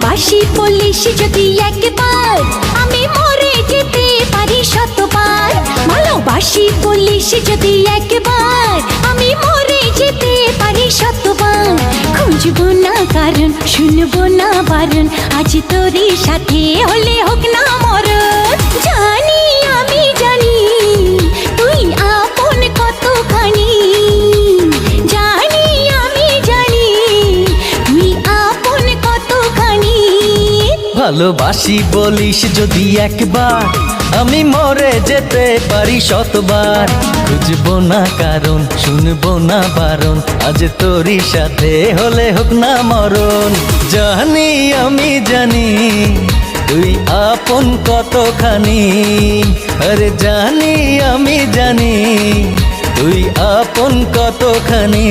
ভালোবাসি বলিস যদি একবার, আমি মরে যেতে পারি শতবার। ভালোবাসি বলিস যদি একবার, আমি মরে যেতে পারি শতবার। খুঁজবো না কারণ, শুনবো না বারণ, আজ তোরই সাথে হলে হোক না মরণ। জানি আমি জানি তুই আপন কতখানি, জানি আমি জানি তুই আপন কতখানি। ভালোবাসি বলিস যদি একবার, আমি মরে যেতে পারি শতবার। খুঁজবো না কারণ, শুনবো না বারণ, আজ তোরই সাথে হলে হোক না মরণ। জানি আমি জানি তুই আপন কতখানি, আরে জানি আমি জানি তুই আপন কতখানি।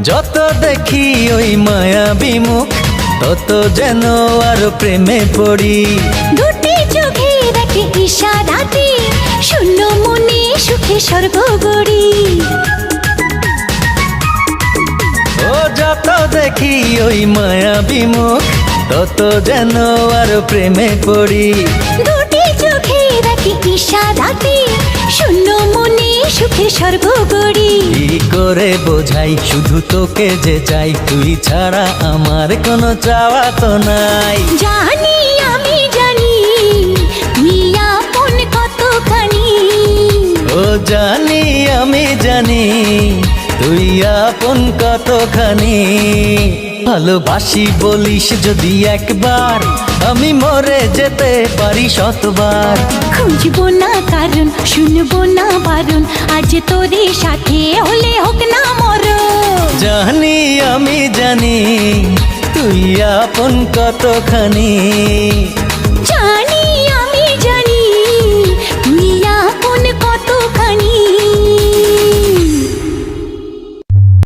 যত দেখি ওই মায়াবী মুখ, তত যেন আরো প্রেমে পড়ি। দুটি চোখে দেখে ইশারাতে, শূন্য মনে সুখে স্বর্গ গড়ি। ও যত দেখি ওই মায়াবী মুখ, তত যেন আরো প্রেমে পড়ি। দুটি চোখে দেখে ইশারাতে, শূন্য মনে সুখে স্বর্গ গড়ি। কি করে বোঝাই শুধু তোকে যে চাই, তুই ছাড়া আমার কোনো চাওয়া তো নাই। জানি আমি জানি তুই আপন কতখানি, ও জানি আমি জানি তুই আপন কতখানি। ভালোবাসি বলিস যদি একবার, আমি মরে যেতে পারি শতবার। খুঁজবো না কারণ, শুনবো না বারণ, আজ তোরই সাথে হলে হোক না মরণ। জানি আমি জানি তুই আপন কতখানি।